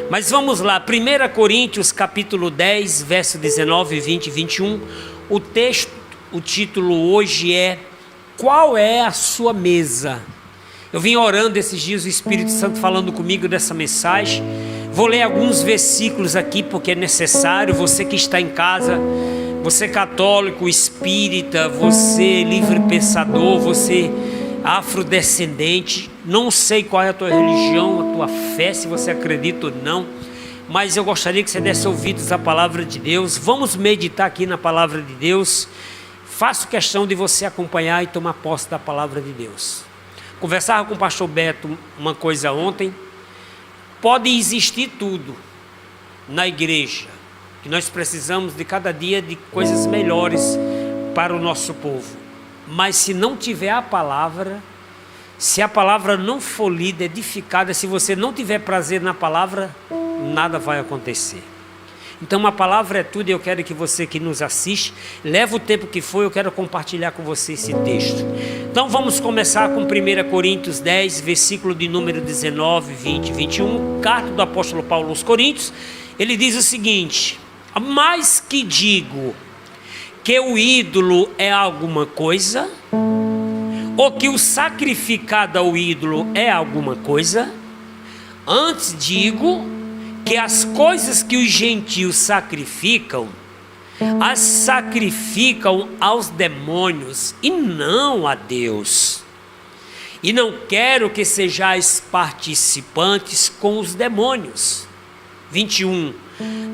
Mas vamos lá, 1 Coríntios capítulo 10, verso 19, 20 e 21. O texto, o título hoje é: qual é a sua mesa? Eu vim orando esses dias, o Espírito Santo falando comigo dessa mensagem. Vou ler alguns versículos aqui porque é necessário. Você que está em casa, você católico, espírita, você livre pensador, você afrodescendente, não sei qual é a tua religião, a tua fé, se você acredita ou não, mas eu gostaria que você desse ouvidos à palavra de Deus. Vamos meditar aqui na palavra de Deus. Faço questão de você acompanhar e tomar posse da palavra de Deus. Conversava com o pastor Beto uma coisa ontem. Pode existir tudo na igreja, que nós precisamos de cada dia de coisas melhores para o nosso povo, mas se não tiver a palavra, se a palavra não for lida, edificada, se você não tiver prazer na palavra, nada vai acontecer. Então a palavra é tudo, e eu quero que você que nos assiste, leve o tempo que for, eu quero compartilhar com você esse texto. Então vamos começar com 1 Coríntios 10, versículo de número 19, 20 e 21, carta do apóstolo Paulo aos Coríntios. Ele diz o seguinte: mais que digo que o ídolo é alguma coisa, ou que o sacrificado ao ídolo é alguma coisa, antes digo que as coisas que os gentios sacrificam, as sacrificam aos demônios e não a Deus. E não quero que sejais participantes com os demônios. 21.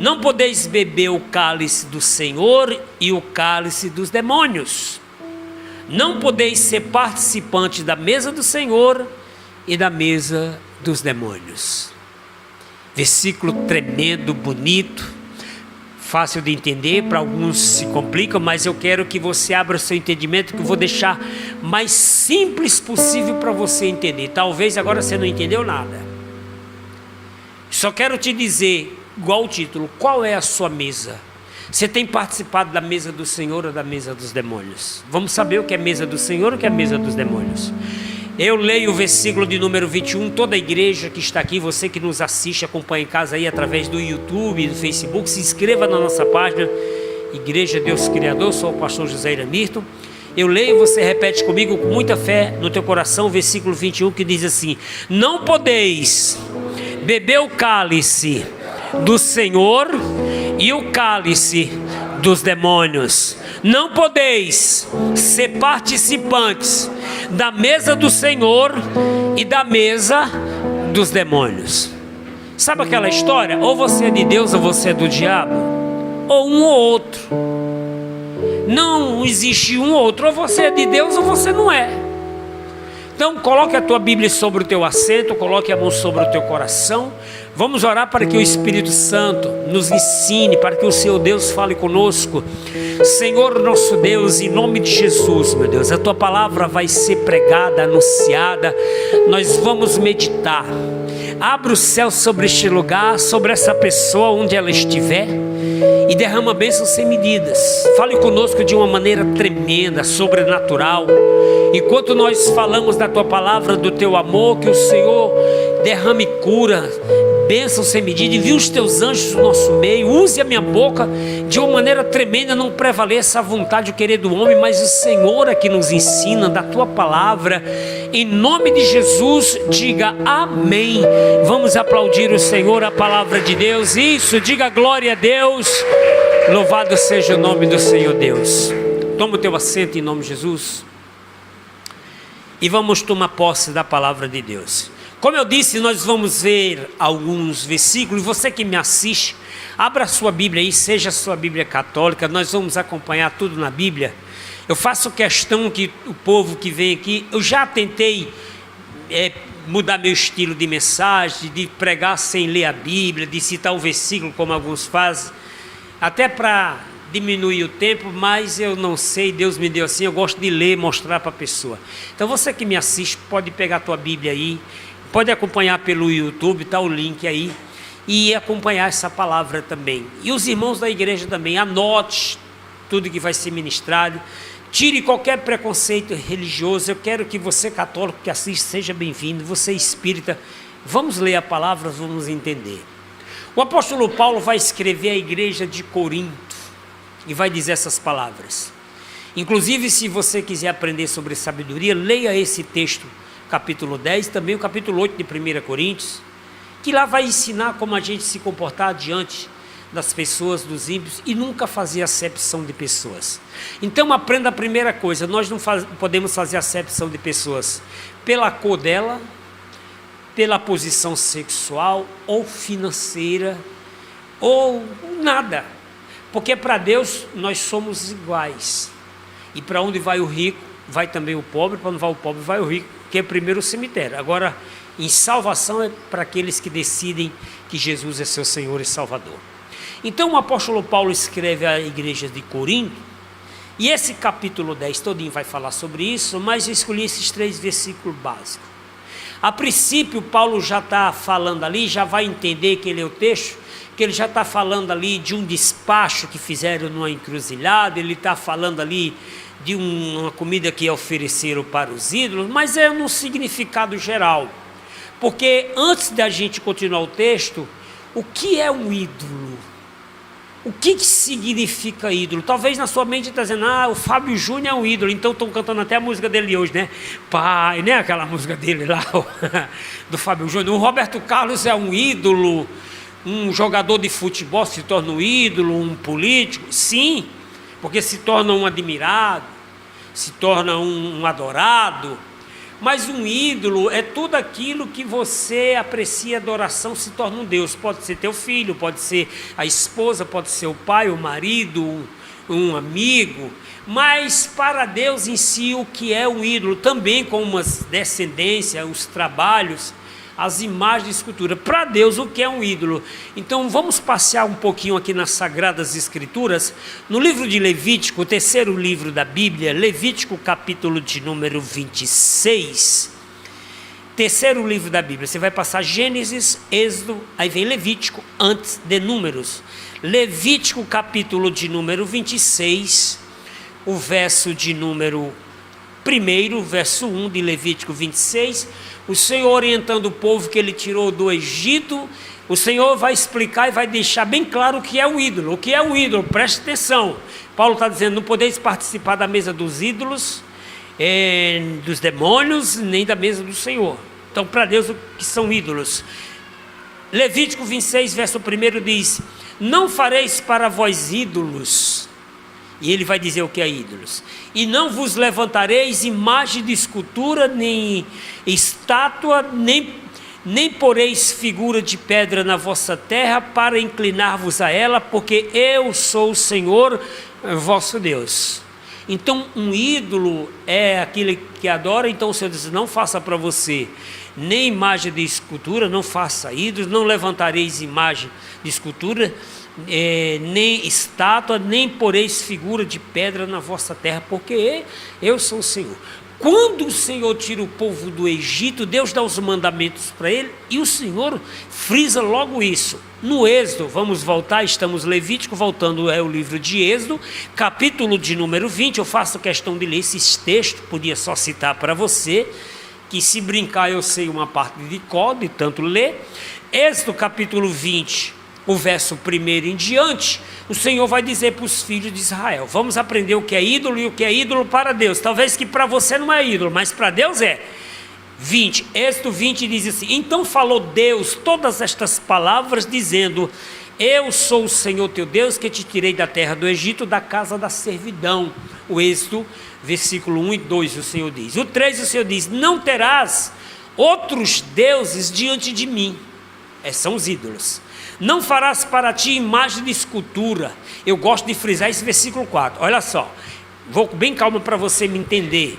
Não podeis beber o cálice do Senhor e o cálice dos demônios. Não podeis ser participantes da mesa do Senhor e da mesa dos demônios. Versículo tremendo, bonito, fácil de entender, para alguns se complicam, mas eu quero que você abra o seu entendimento, que eu vou deixar mais simples possível para você entender. Talvez agora você não entendeu nada. Só quero te dizer, igual o título, qual é a sua mesa? Você tem participado da mesa do Senhor ou da mesa dos demônios? Vamos saber o que é mesa do Senhor ou o que é mesa dos demônios. Eu leio o versículo de número 21, toda a igreja que está aqui, você que nos assiste, acompanha em casa aí através do YouTube, do Facebook, se inscreva na nossa página, Igreja Deus Criador. Sou o pastor José Iramirton. Eu leio, você repete comigo com muita fé no teu coração, o versículo 21 que diz assim: não podeis beber o cálice do Senhor e o cálice dos demônios. Não podeis ser participantes da mesa do Senhor e da mesa dos demônios. Sabe aquela história? Ou você é de Deus ou você é do diabo, ou um ou outro. Não existe um ou outro, ou você é de Deus ou você não é. Então coloque a tua Bíblia sobre o teu assento, coloque a mão sobre o teu coração. Vamos orar para que o Espírito Santo nos ensine, para que o Senhor Deus fale conosco. Senhor nosso Deus, em nome de Jesus, meu Deus, a tua palavra vai ser pregada, anunciada, nós vamos meditar. Abra o céu sobre este lugar, sobre essa pessoa onde ela estiver, e derrama bênçãos sem medidas. Fale conosco de uma maneira tremenda, sobrenatural. Enquanto nós falamos da tua palavra, do teu amor, que o Senhor derrame cura, bênção sem medida. Envia os teus anjos no nosso meio. Use a minha boca de uma maneira tremenda. Não prevaleça a vontade e o querer do homem, mas o Senhor é que nos ensina da tua palavra. Em nome de Jesus, diga amém. Vamos aplaudir o Senhor, a palavra de Deus. Isso, diga glória a Deus. Louvado seja o nome do Senhor Deus. Toma o teu assento em nome de Jesus e vamos tomar posse da palavra de Deus. Como eu disse, nós vamos ver alguns versículos. Você que me assiste, abra a sua Bíblia aí, seja a sua Bíblia católica. Nós vamos acompanhar tudo na Bíblia. Eu faço questão que o povo que vem aqui, eu já tentei mudar meu estilo de mensagem, de pregar sem ler a Bíblia, de citar um versículo como alguns fazem, até para diminuir o tempo, mas eu não sei, Deus me deu assim, eu gosto de ler, mostrar para a pessoa. Então você que me assiste, pode pegar a tua Bíblia aí, pode acompanhar pelo YouTube, está o link aí, e acompanhar essa palavra também. E os irmãos da igreja também, anote tudo que vai ser ministrado, tire qualquer preconceito religioso. Eu quero que você católico que assiste seja bem-vindo, você espírita, vamos ler a palavra, vamos entender. O apóstolo Paulo vai escrever à igreja de Corinto e vai dizer essas palavras. Inclusive, se você quiser aprender sobre sabedoria, leia esse texto, capítulo 10, também o capítulo 8 de 1 Coríntios, que lá vai ensinar como a gente se comportar diante das pessoas, dos ímpios, e nunca fazer acepção de pessoas. Então aprenda a primeira coisa: nós não podemos fazer acepção de pessoas pela cor dela, pela posição sexual ou financeira, ou nada, porque para Deus nós somos iguais, e para onde vai o rico, vai também o pobre, para onde vai o pobre, vai o rico, que é primeiro o cemitério. Agora, em salvação é para aqueles que decidem que Jesus é seu Senhor e Salvador. Então o apóstolo Paulo escreve à igreja de Corinto, e esse capítulo 10 todinho vai falar sobre isso, mas eu escolhi esses 3 versículos básicos. A princípio, Paulo já está falando ali, já vai entender que ele é o texto, que ele já está falando ali de um despacho que fizeram numa encruzilhada, ele está falando ali de uma comida que ofereceram para os ídolos, mas é no significado geral, porque antes da gente continuar o texto, o que é um ídolo? O que significa ídolo? Talvez na sua mente está dizendo, o Fábio Júnior é um ídolo, então estão cantando até a música dele hoje, né? Pai, né? Aquela música dele lá, do Fábio Júnior. O Roberto Carlos é um ídolo, um jogador de futebol se torna um ídolo, um político, sim, porque se torna um admirado, se torna um adorado. Mas um ídolo é tudo aquilo que você aprecia adoração, se torna um Deus. Pode ser teu filho, pode ser a esposa, pode ser o pai, o marido, um amigo. Mas para Deus em si, o que é um ídolo? Também com uma descendência, os trabalhos, as imagens de escultura. Para Deus, o que é um ídolo? Então vamos passear um pouquinho aqui nas Sagradas Escrituras, no livro de Levítico, o terceiro livro da Bíblia, Levítico capítulo de número 26, terceiro livro da Bíblia. Você vai passar Gênesis, Êxodo, aí vem Levítico, antes de Números. Levítico capítulo de número 26, o verso de número 1, verso 1 de Levítico 26, o Senhor orientando o povo que ele tirou do Egito. O Senhor vai explicar e vai deixar bem claro o que é o ídolo. O que é o ídolo? Preste atenção. Paulo está dizendo, não podeis participar da mesa dos ídolos, dos demônios, nem da mesa do Senhor. Então, para Deus, o que são ídolos? Levítico 26, verso 1 diz, não fareis para vós ídolos. E ele vai dizer o que é ídolos. E não vos levantareis imagem de escultura, nem estátua, nem poreis figura de pedra na vossa terra, para inclinar-vos a ela, porque eu sou o Senhor vosso Deus. Então um ídolo é aquele que adora. Então o Senhor diz, não faça para você nem imagem de escultura, não faça ídolos, não levantareis imagem de escultura, nem estátua, nem poreis figura de pedra na vossa terra, porque eu sou o Senhor. Quando o Senhor tira o povo do Egito, Deus dá os mandamentos para ele, e o Senhor frisa logo isso. No Êxodo, vamos voltar, estamos Levítico, voltando é o livro de Êxodo, capítulo de número 20, eu faço questão de ler esses textos, podia só citar para você, que se brincar eu sei uma parte de cor, de tanto ler. Êxodo capítulo 20, o verso 1 em diante, o Senhor vai dizer para os filhos de Israel, vamos aprender o que é ídolo e o que é ídolo para Deus. Talvez que para você não é ídolo, mas para Deus é. 20, Êxodo 20 diz assim, então falou Deus todas estas palavras, dizendo, eu sou o Senhor teu Deus, que te tirei da terra do Egito, da casa da servidão. O Êxodo, versículo 1 e 2, o Senhor diz. O 3, o Senhor diz, não terás outros deuses diante de mim. São os ídolos. Não farás para ti imagem de escultura. Eu gosto de frisar esse versículo 4. Olha só, vou bem calmo para você me entender.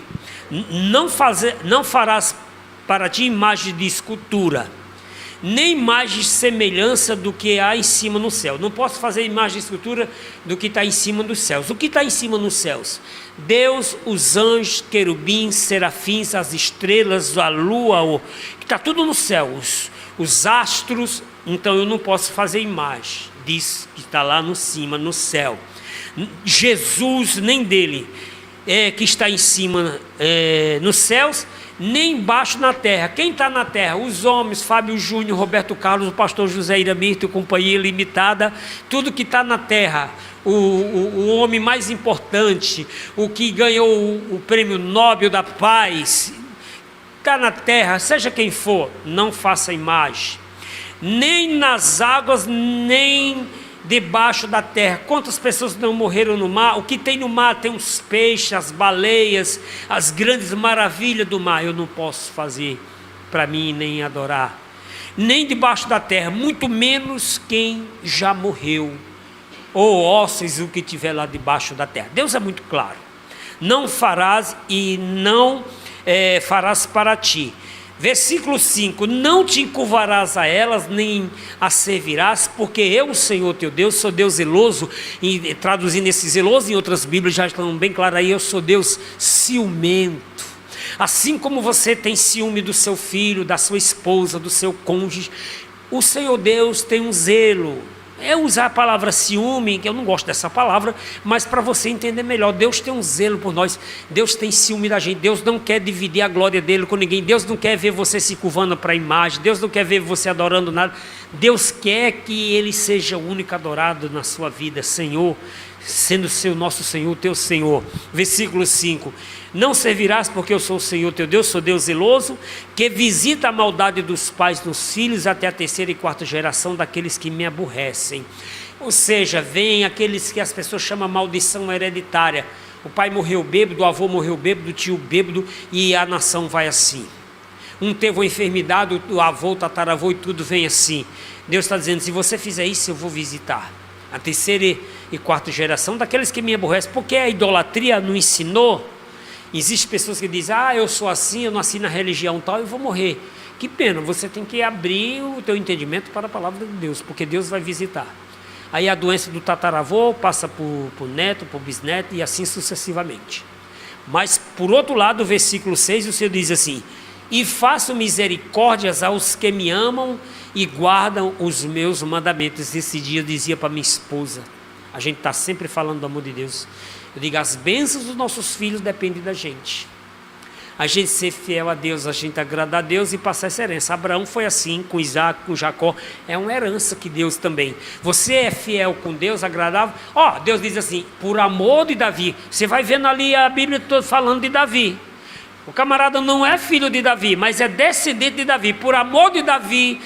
Não farás para ti imagem de escultura, nem imagem de semelhança do que há em cima no céu. Não posso fazer imagem de escultura do que está em cima dos céus. O que está em cima nos céus? Deus, os anjos, querubins, serafins, as estrelas, a lua, está tudo no céu. Os astros. Então eu não posso fazer imagem disso que está lá no cima, no céu. Jesus, nem dele, que está em cima nos céus, nem embaixo na terra. Quem está na terra? Os homens, Fábio Júnior, Roberto Carlos, o pastor José Iramirto, Companhia Limitada, tudo que está na terra. O homem mais importante, o que ganhou o prêmio Nobel da Paz, está na terra, seja quem for, não faça imagem, nem nas águas, nem debaixo da terra. Quantas pessoas não morreram no mar? O que tem no mar tem os peixes, as baleias, as grandes maravilhas do mar. Eu não posso fazer para mim nem adorar, nem debaixo da terra, muito menos quem já morreu, ou ossos, o que tiver lá debaixo da terra. Deus é muito claro: não farás e não farás para ti. Versículo 5: não te encurvarás a elas, nem as servirás, porque eu, o Senhor teu Deus, sou Deus zeloso. E traduzindo esse zeloso, em outras Bíblias já estão bem claro aí, eu sou Deus ciumento. Assim como você tem ciúme do seu filho, da sua esposa, do seu cônjuge, o Senhor Deus tem um zelo. É usar a palavra ciúme, que eu não gosto dessa palavra, mas para você entender melhor, Deus tem um zelo por nós, Deus tem ciúme da gente, Deus não quer dividir a glória dele com ninguém, Deus não quer ver você se curvando para a imagem, Deus não quer ver você adorando nada, Deus quer que ele seja o único adorado na sua vida, Senhor, sendo o nosso Senhor, teu Senhor. Versículo 5: não servirás, porque eu sou o Senhor teu Deus, sou Deus zeloso, que visita a maldade dos pais nos filhos até a 3ª e 4ª geração daqueles que me aborrecem. Ou seja, vem aqueles que as pessoas chamam maldição hereditária. O pai morreu bêbado, o avô morreu bêbado, o tio bêbado, e a nação vai assim. Um teve uma enfermidade, o avô, o tataravô e tudo vem assim. Deus está dizendo: se você fizer isso, eu vou visitar a 3ª e 4ª geração daqueles que me aborrecem. Porque a idolatria não ensinou. Existem pessoas que dizem: eu sou assim, eu nasci na religião tal, eu vou morrer. Que pena, você tem que abrir o teu entendimento para a palavra de Deus, porque Deus vai visitar. Aí a doença do tataravô passa para o neto, para o bisneto, e assim sucessivamente. Mas por outro lado, o versículo 6, o Senhor diz assim: e faço misericórdias aos que me amam e guardam os meus mandamentos. Esse dia eu dizia para minha esposa, a gente está sempre falando do amor de Deus, eu digo: as bênçãos dos nossos filhos dependem da gente. A gente ser fiel a Deus, a gente agradar a Deus e passar essa herança. Abraão foi assim, com Isaac, com Jacó. É uma herança que Deus também. Você é fiel com Deus, agradável. Deus diz assim: por amor de Davi. Você vai vendo ali a Bíblia toda falando de Davi. O camarada não é filho de Davi, mas é descendente de Davi. Por amor de Davi,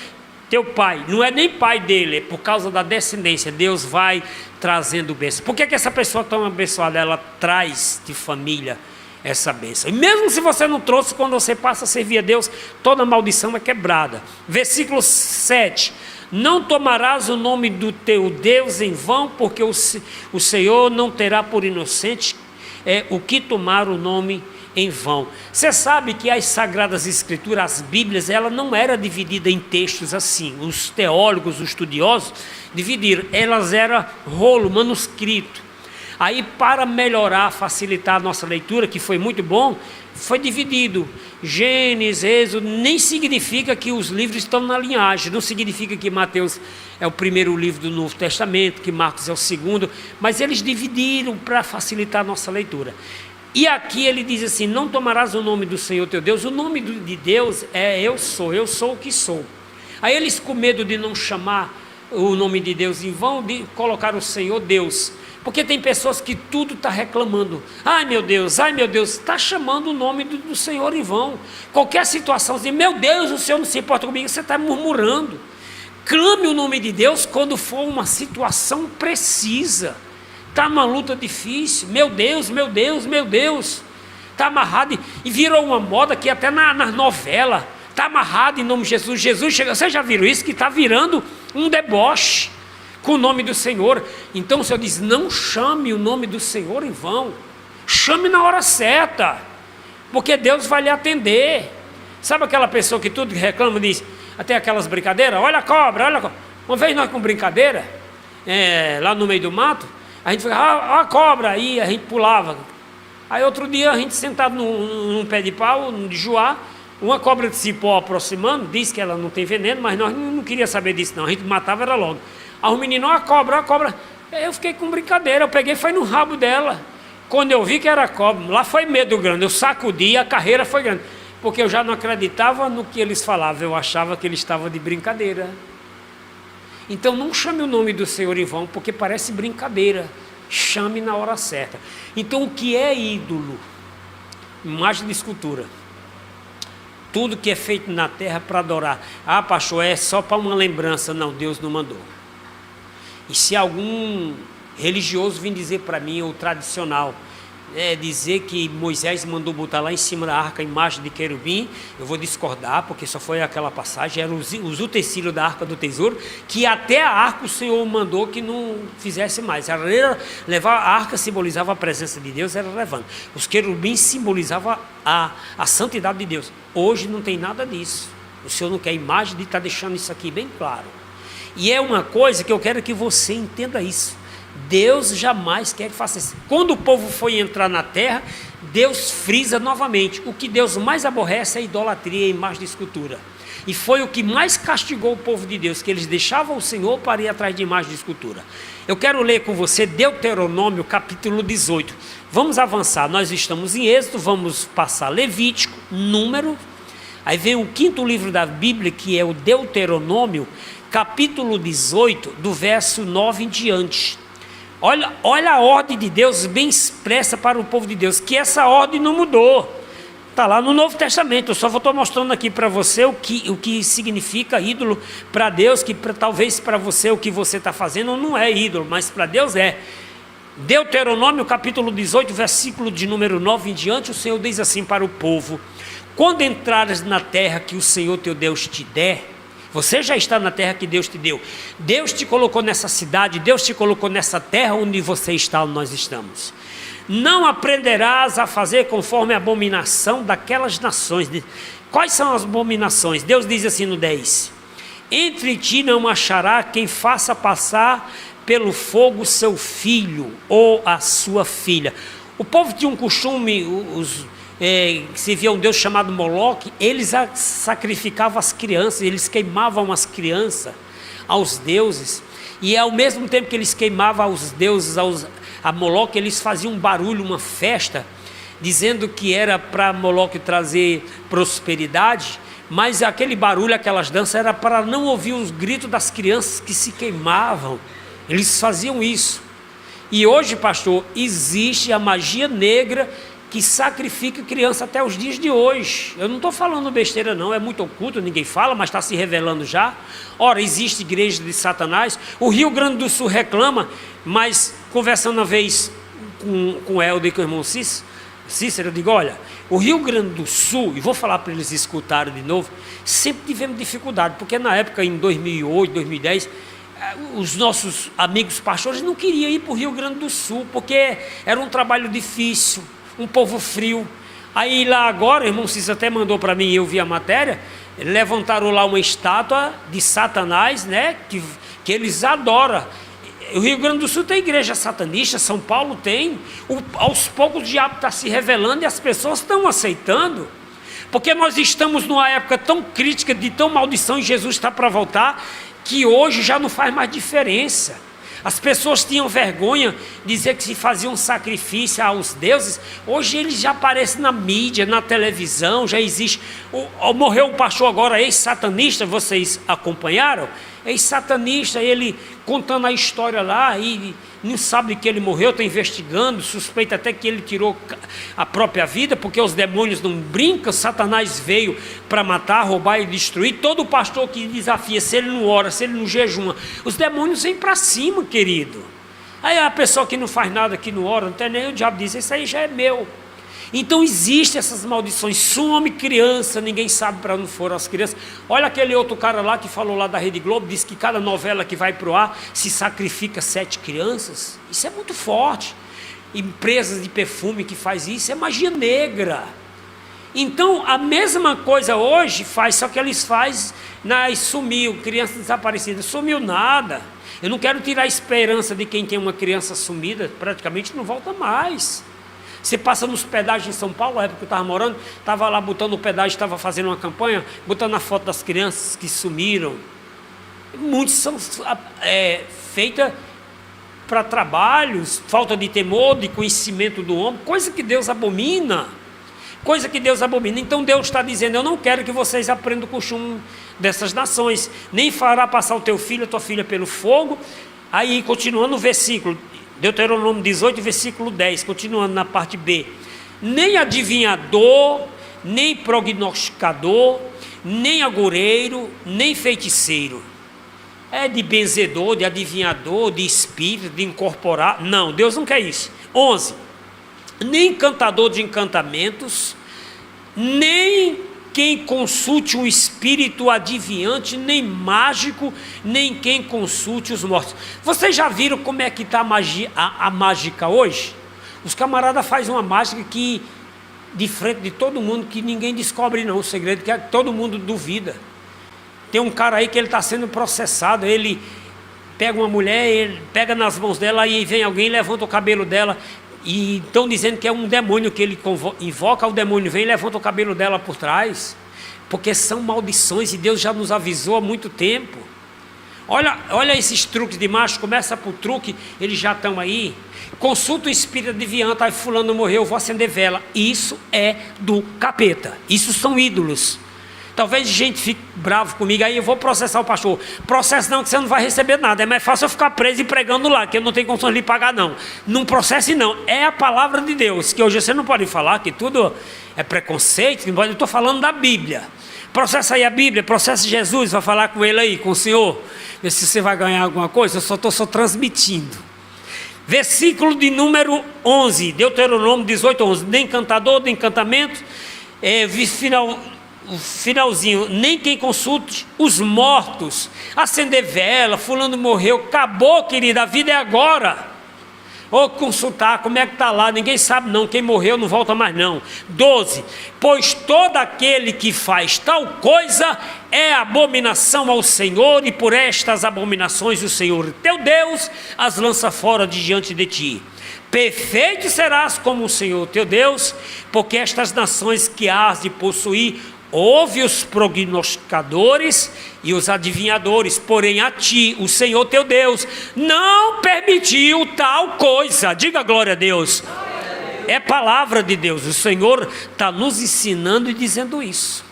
teu pai, não é nem pai dele, é por causa da descendência. Deus vai trazendo bênção. Por que essa pessoa tão abençoada? Ela traz de família essa bênção. E mesmo se você não trouxe, quando você passa a servir a Deus, toda maldição é quebrada. Versículo 7: não tomarás o nome do teu Deus em vão, porque o Senhor não terá por inocente o que tomar o nome em vão. Você sabe que as Sagradas Escrituras, as Bíblias, ela não era dividida em textos assim. Os teólogos, os estudiosos dividiram. Elas eram rolo, manuscrito. Aí, para melhorar, facilitar a nossa leitura, que foi muito bom, foi dividido. Gênesis, Êxodo, nem significa que os livros estão na linhagem, não significa que Mateus é o primeiro livro do Novo Testamento, que Marcos é o segundo, mas eles dividiram para facilitar a nossa leitura. E aqui ele diz assim: não tomarás o nome do Senhor teu Deus. O nome de Deus é eu sou o que sou. Aí eles, com medo de não chamar o nome de Deus em vão, de colocar o Senhor Deus. Porque tem pessoas que tudo está reclamando: ai meu Deus, está chamando o nome do Senhor em vão. Qualquer situação, assim, meu Deus, o Senhor não se importa comigo, você está murmurando. Clame o nome de Deus quando for uma situação precisa. Está numa luta difícil, meu Deus, está amarrado, e virou uma moda que até na novela, está amarrado em nome de Jesus. Jesus chega, vocês já viram isso? Que está virando um deboche com o nome do Senhor. Então o Senhor diz: não chame o nome do Senhor em vão, chame na hora certa, porque Deus vai lhe atender. Sabe aquela pessoa que tudo reclama, diz, até aquelas brincadeiras, olha a cobra. Uma vez nós com brincadeira, lá no meio do mato, a gente ficava, a cobra, aí a gente pulava. Aí outro dia a gente sentado num pé de pau, de joá, uma cobra de cipó aproximando, diz que ela não tem veneno, mas nós não queríamos saber disso não, a gente matava era logo. Aí o menino: a cobra, eu fiquei com brincadeira, eu peguei, foi no rabo dela. Quando eu vi que era cobra, lá foi medo grande, eu sacudi, a carreira foi grande. porque eu já não acreditava no que eles falavam, eu achava que eles estavam de brincadeira. Então não chame o nome do Senhor em vão, porque parece brincadeira. Chame na hora certa. Então o que é ídolo? Imagem de escultura. Tudo que é feito na terra para adorar. Ah, pastor, é só para uma lembrança. Não, Deus não mandou. E se algum religioso vir dizer para mim, ou tradicional, dizer que Moisés mandou botar lá em cima da arca a imagem de querubim, eu vou discordar, porque só foi aquela passagem, era os utensílios da arca do tesouro, que até a arca o Senhor mandou que não fizesse mais. Levar a arca simbolizava a presença de Deus, era levando. Os querubins simbolizavam a santidade de Deus. Hoje não tem nada disso. O Senhor não quer imagem, de estar deixando isso aqui bem claro. E é uma coisa que eu quero que você entenda isso. Deus jamais quer que faça isso. Quando o povo foi entrar na terra, Deus frisa novamente. O que Deus mais aborrece é a idolatria e a imagem de escultura. E foi o que mais castigou o povo de Deus, que eles deixavam o Senhor para ir atrás de imagem de escultura. Eu quero ler com você Deuteronômio capítulo 18. Vamos avançar, nós estamos em Êxodo, vamos passar Levítico, Número. Aí vem o quinto livro da Bíblia, que é o Deuteronômio, capítulo 18, do verso 9 em diante. Olha a ordem de Deus bem expressa para o povo de Deus, que essa ordem não mudou. Está lá no Novo Testamento. Eu só estou mostrando aqui para você o que significa ídolo para Deus, que talvez para você o que você está fazendo não é ídolo, mas para Deus é. Deuteronômio capítulo 18, versículo de número 9 em diante, o Senhor diz assim para o povo: quando entrares na terra que o Senhor teu Deus te der, você já está na terra que Deus te deu. Deus te colocou nessa cidade, Deus te colocou nessa terra onde você está, onde nós estamos. Não aprenderás a fazer conforme a abominação daquelas nações. Quais são as abominações? Deus diz assim no 10: entre ti não achará quem faça passar pelo fogo seu filho ou a sua filha. O povo tinha um costume, se via um deus chamado Moloque, eles sacrificavam as crianças, eles queimavam as crianças aos deuses, e ao mesmo tempo que eles queimavam aos deuses, a Moloque, eles faziam um barulho, uma festa, dizendo que era para Moloque trazer prosperidade, mas aquele barulho, aquelas danças, era para não ouvir os gritos das crianças que se queimavam. Eles faziam isso. E hoje, pastor, existe a magia negra que sacrifica criança até os dias de hoje. Eu não estou falando besteira não, é muito oculto, ninguém fala, mas está se revelando já. Ora, existe igreja de Satanás. O Rio Grande do Sul reclama, mas conversando uma vez com o Helder e com o irmão Cícero, eu digo, olha, o Rio Grande do Sul, e vou falar para eles escutarem de novo, sempre tivemos dificuldade, porque na época, em 2008, 2010, os nossos amigos pastores não queriam ir para o Rio Grande do Sul, porque era um trabalho difícil, um povo frio. Aí lá agora, o irmão Cícero até mandou para mim, eu vi a matéria, levantaram lá uma estátua de Satanás, né, que eles adoram. O Rio Grande do Sul tem igreja satanista, São Paulo tem. Aos poucos o diabo está se revelando e as pessoas estão aceitando, porque nós estamos numa época tão crítica, de tão maldição, e Jesus está para voltar, que hoje já não faz mais diferença. As pessoas tinham vergonha de dizer que se faziam sacrifício aos deuses. Hoje eles já aparecem na mídia, na televisão, já existe. Morreu um pastor agora, ex-satanista, vocês acompanharam? Ex-satanista, ele contando a história lá, e não sabe que ele morreu, está investigando, suspeita até que ele tirou a própria vida, porque os demônios não brincam. Satanás veio para matar, roubar e destruir. Todo pastor que desafia, se ele não ora, se ele não jejuma, os demônios vêm para cima, querido. Aí a pessoa que não faz nada, que não ora, não tem nem, o diabo diz, isso aí já é meu. Então existem essas maldições. Some criança, ninguém sabe para onde foram as crianças. Olha aquele outro cara lá que falou lá da Rede Globo, disse que cada novela que vai para o ar se sacrifica 7 crianças. Isso é muito forte. Empresas de perfume que faz isso, é magia negra. Então a mesma coisa hoje faz, só que eles fazem, sumiu, criança desaparecida, sumiu nada. Eu não quero tirar a esperança de quem tem uma criança sumida, praticamente não volta mais. Você passa nos pedágios em São Paulo, na época que eu estava morando, estava lá botando o pedágio, estava fazendo uma campanha, botando a foto das crianças que sumiram. Muitos são feitas para trabalhos, falta de temor, de conhecimento do homem, coisa que Deus abomina. coisa que Deus abomina. Então Deus está dizendo: eu não quero que vocês aprendam o costume dessas nações, nem fará passar o teu filho, a tua filha pelo fogo. Aí continuando o versículo, Deuteronômio 18, versículo 10, continuando na parte B: nem adivinhador, nem prognosticador, nem agoureiro, nem feiticeiro. É de benzedor, de adivinhador, de espírito, de incorporar. Não, Deus não quer isso. 11, nem encantador de encantamentos, nem quem consulte um espírito adivinhante, nem mágico, nem quem consulte os mortos. Vocês já viram como é que está a mágica hoje? Os camaradas fazem uma mágica que, de frente de todo mundo, que ninguém descobre não, o segredo que todo mundo duvida. Tem um cara aí que ele está sendo processado, ele pega uma mulher, ele pega nas mãos dela, aí vem alguém, levanta o cabelo dela, e estão dizendo que é um demônio que ele invoca, o demônio vem e levanta o cabelo dela por trás, porque são maldições e Deus já nos avisou há muito tempo. Olha esses truques de macho, começa por truque, eles já estão aí. Consulta o espírito adivinhante, aí fulano morreu, vou acender vela. Isso é do capeta, isso são ídolos. Talvez gente fique bravo comigo, aí eu vou processar o pastor. Processo não, que você não vai receber nada. É mais fácil eu ficar preso e pregando lá, que eu não tenho condições de lhe pagar não. Não processe não, é a palavra de Deus, que hoje você não pode falar que tudo é preconceito, eu estou falando da Bíblia. Processa aí a Bíblia, processa Jesus, vai falar com ele aí, com o Senhor, ver se você vai ganhar alguma coisa. Eu só estou transmitindo. Versículo de número 11, Deuteronômio 18, 11. Nem encantador, nem encantamento, finalzinho, nem quem consulte os mortos, acender vela, fulano morreu, acabou, querida, a vida é agora. Ou consultar, como é que está lá, ninguém sabe não, quem morreu não volta mais não. 12, pois todo aquele que faz tal coisa é abominação ao Senhor, e por estas abominações o Senhor teu Deus as lança fora de diante de ti. Perfeito serás como o Senhor teu Deus, porque estas nações que hás de possuir, ouve os prognosticadores e os adivinhadores, porém a ti, o Senhor teu Deus, não permitiu tal coisa. Diga glória a Deus. É palavra de Deus, o Senhor está nos ensinando e dizendo isso.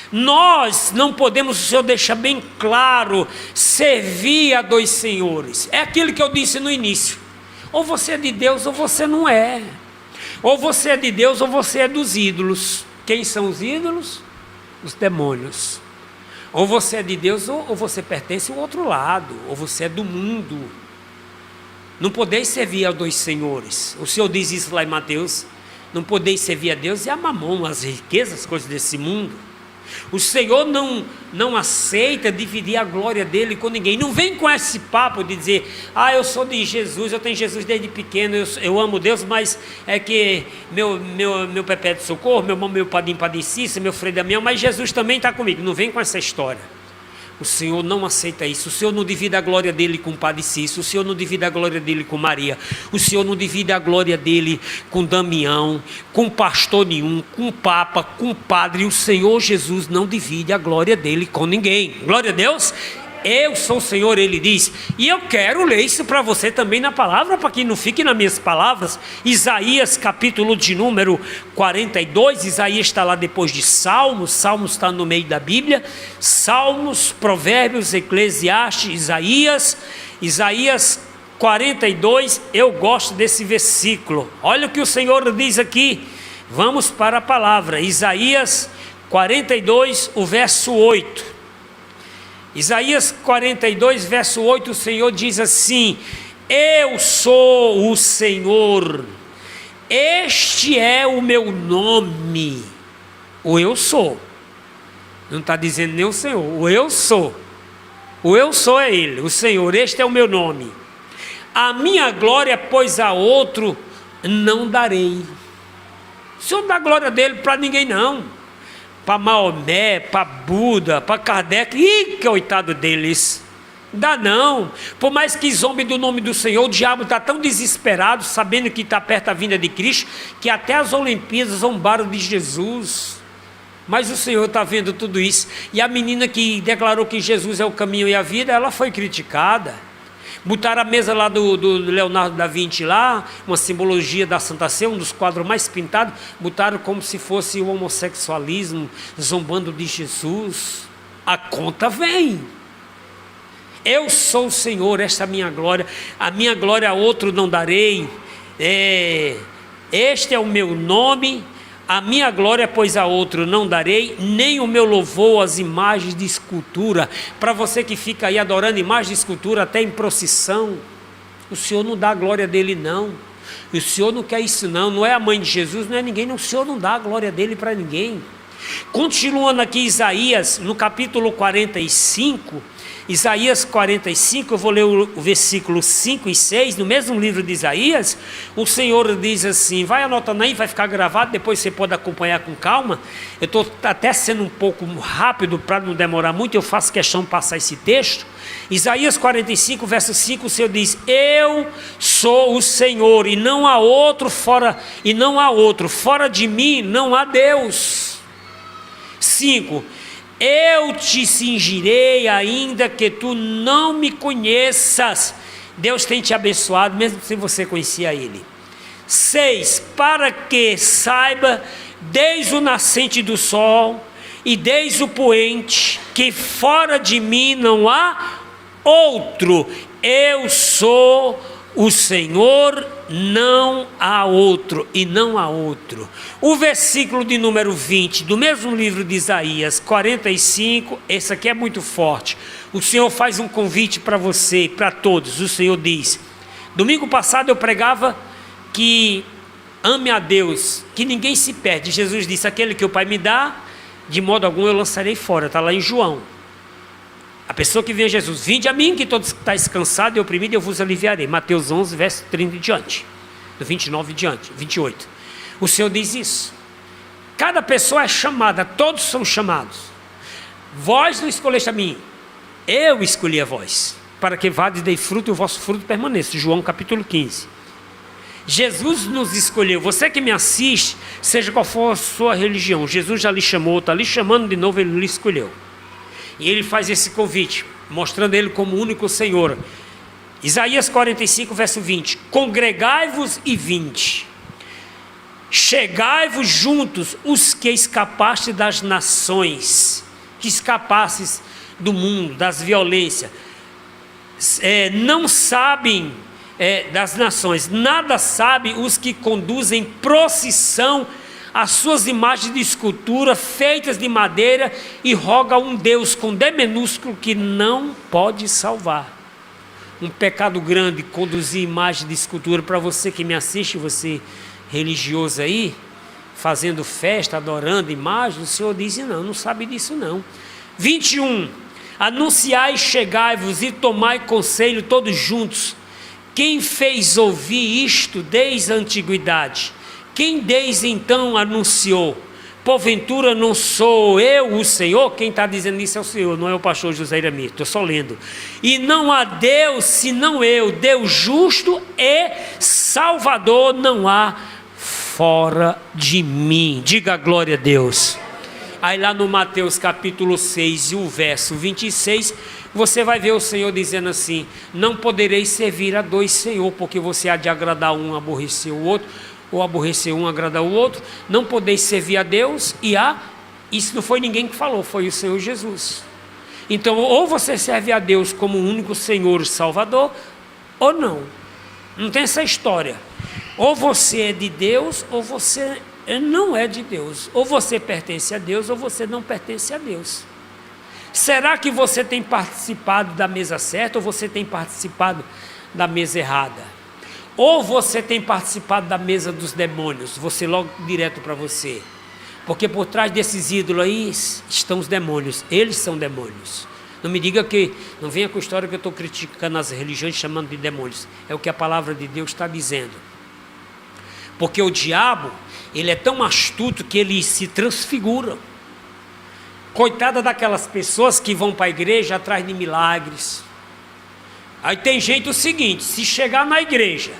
Nós não podemos, o Senhor deixa bem claro, servir a dois senhores. É aquilo que eu disse no início: ou você é de Deus ou você não é. Ou você é de Deus ou você é dos ídolos. Quem são os ídolos? Os demônios. Ou você é de Deus ou você pertence ao outro lado, ou você é do mundo. Não podeis servir a dois senhores. O Senhor diz isso lá em Mateus: não podeis servir a Deus e a mamon, as riquezas, as coisas desse mundo. O Senhor não aceita dividir a glória dele com ninguém. Não vem com esse papo de dizer: ah, eu sou de Jesus, eu tenho Jesus desde pequeno, eu amo Deus, mas é que meu Pepé de Socorro, meu Padim Padecissa, meu Frei Damião, mas Jesus também está comigo. Não vem com essa história. O Senhor não aceita isso. O Senhor não divide a glória dele com Padre Cícero. O Senhor não divide a glória dele com Maria. O Senhor não divide a glória dele com Damião, com pastor nenhum, com Papa, com Padre. O Senhor Jesus não divide a glória dele com ninguém. Glória a Deus. Eu sou o Senhor, ele diz. E eu quero ler isso para você também na palavra, para que não fique nas minhas palavras. Isaías, capítulo de número 42. Isaías está lá depois de Salmos. Salmos está no meio da Bíblia. Salmos, Provérbios, Eclesiastes, Isaías 42. Eu gosto desse versículo. Olha o que o Senhor diz aqui. Vamos para a palavra. Isaías 42, o verso 8. Isaías 42, verso 8, o Senhor diz assim: eu sou o Senhor, este é o meu nome. O eu sou, não está dizendo nem o Senhor, o eu sou é Ele, o Senhor, este é o meu nome. A minha glória, pois a outro não darei. O Senhor não dá glória dele para ninguém não. Para Maomé, para Buda, para Kardec, ih, que coitado deles, dá não. Por mais que zombe do nome do Senhor, o diabo está tão desesperado, sabendo que está perto da vinda de Cristo, que até as Olimpíadas zombaram de Jesus. Mas o Senhor está vendo tudo isso, e a menina que declarou que Jesus é o caminho e a vida, ela foi criticada. Botaram a mesa lá do Leonardo da Vinci lá, uma simbologia da Santa Ceia, um dos quadros mais pintados, botaram como se fosse o homossexualismo, zombando de Jesus. A conta vem. Eu sou o Senhor, esta é a minha glória a outro não darei, este é o meu nome, a minha glória, pois a outro não darei, nem o meu louvor às imagens de escultura. Para você que fica aí adorando imagens de escultura, até em procissão, o Senhor não dá a glória dele não, e o Senhor não quer isso não é a mãe de Jesus, não é ninguém, não, o Senhor não dá a glória dele para ninguém. Continuando aqui Isaías, no capítulo 45, Isaías 45, eu vou ler o versículo 5 e 6, no mesmo livro de Isaías, o Senhor diz assim, vai anotando aí, vai ficar gravado, depois você pode acompanhar com calma, eu estou até sendo um pouco rápido para não demorar muito, eu faço questão de passar esse texto. Isaías 45, verso 5, o Senhor diz, eu sou o Senhor, e não há outro fora de mim não há Deus. 5, eu te cingirei ainda que tu não me conheças. Deus tem te abençoado mesmo sem você conhecer a Ele. 6, para que saiba desde o nascente do sol e desde o poente que fora de mim não há outro. Eu sou o Senhor, não há outro, e não há outro. O versículo de número 20, do mesmo livro de Isaías 45, esse aqui é muito forte. O Senhor faz um convite para você, para todos. O Senhor diz, domingo passado eu pregava que ame a Deus, que ninguém se perde. Jesus disse, aquele que o Pai me dá, de modo algum eu lançarei fora, está lá em João. A pessoa que vem a Jesus, vinde a mim que todos estáis cansados e oprimidos, eu vos aliviarei. Mateus 11, verso 30 e diante, do 29 e diante, 28. O Senhor diz isso. Cada pessoa é chamada, todos são chamados. Vós não escolheste a mim, eu escolhi a vós, para que vades e dei fruto e o vosso fruto permaneça. João capítulo 15. Jesus nos escolheu. Você que me assiste, seja qual for a sua religião, Jesus já lhe chamou, está lhe chamando de novo, ele lhe escolheu. E ele faz esse convite, mostrando ele como o único Senhor. Isaías 45, verso 20. Congregai-vos e vinde. Chegai-vos juntos, os que escapastes das nações, que escapastes do mundo, das violências. Não sabem das nações, nada sabem os que conduzem procissão as suas imagens de escultura feitas de madeira e roga a um Deus com D minúsculo que não pode salvar. Um pecado grande conduzir imagem de escultura. Para você que me assiste, você religioso aí, fazendo festa, adorando imagem, o Senhor diz, não sabe disso não. 21, anunciai, chegai-vos e tomai conselho todos juntos. Quem fez ouvir isto desde a antiguidade? Quem desde então anunciou? Porventura não sou eu o Senhor? Quem está dizendo isso é o Senhor, não é o pastor José Iramir, estou só lendo. E não há Deus senão eu, Deus justo e Salvador não há fora de mim. Diga glória a Deus. Aí lá no Mateus capítulo 6 e o verso 26, você vai ver o Senhor dizendo assim, não podereis servir a dois senhores, porque você há de agradar um, aborrecer o outro, ou aborrecer um, agradar o outro. Não podeis servir a Deus e isso não foi ninguém que falou, foi o Senhor Jesus. Então, ou você serve a Deus como o único Senhor Salvador, ou não. Não tem essa história. Ou você é de Deus, ou você não é de Deus. Ou você pertence a Deus, ou você não pertence a Deus. Será que você tem participado da mesa certa, ou você tem participado da mesa errada? Ou você tem participado da mesa dos demônios, você logo direto para você. Porque por trás desses ídolos aí estão os demônios, eles são demônios. Não me diga que, não venha com a história que eu estou criticando as religiões chamando de demônios. É o que a palavra de Deus está dizendo. Porque o diabo, ele é tão astuto que ele se transfigura. Coitada daquelas pessoas que vão para a igreja atrás de milagres. Aí tem jeito o seguinte, se chegar na igreja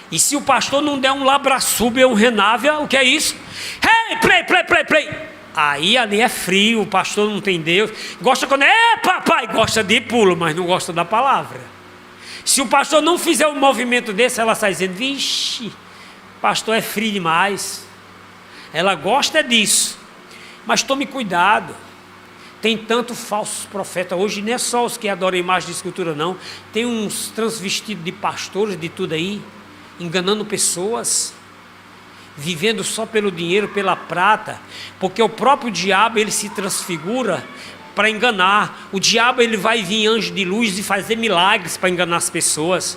e se o pastor não der um labraçúbia, um renávia, o que é isso? Hey, play. Aí ali é frio, o pastor não tem Deus. Gosta quando papai, gosta de pulo, mas não gosta da palavra. Se o pastor não fizer um movimento desse, ela sai dizendo: vixe, pastor é frio demais. Ela gosta disso. Mas tome cuidado. Tem tanto falsos profetas hoje, não é só os que adoram imagem de escultura, não. Tem uns transvestidos de pastores, de tudo aí, enganando pessoas, vivendo só pelo dinheiro, pela prata, porque o próprio diabo, ele se transfigura para enganar. O diabo, ele vai vir anjo de luz e fazer milagres para enganar as pessoas.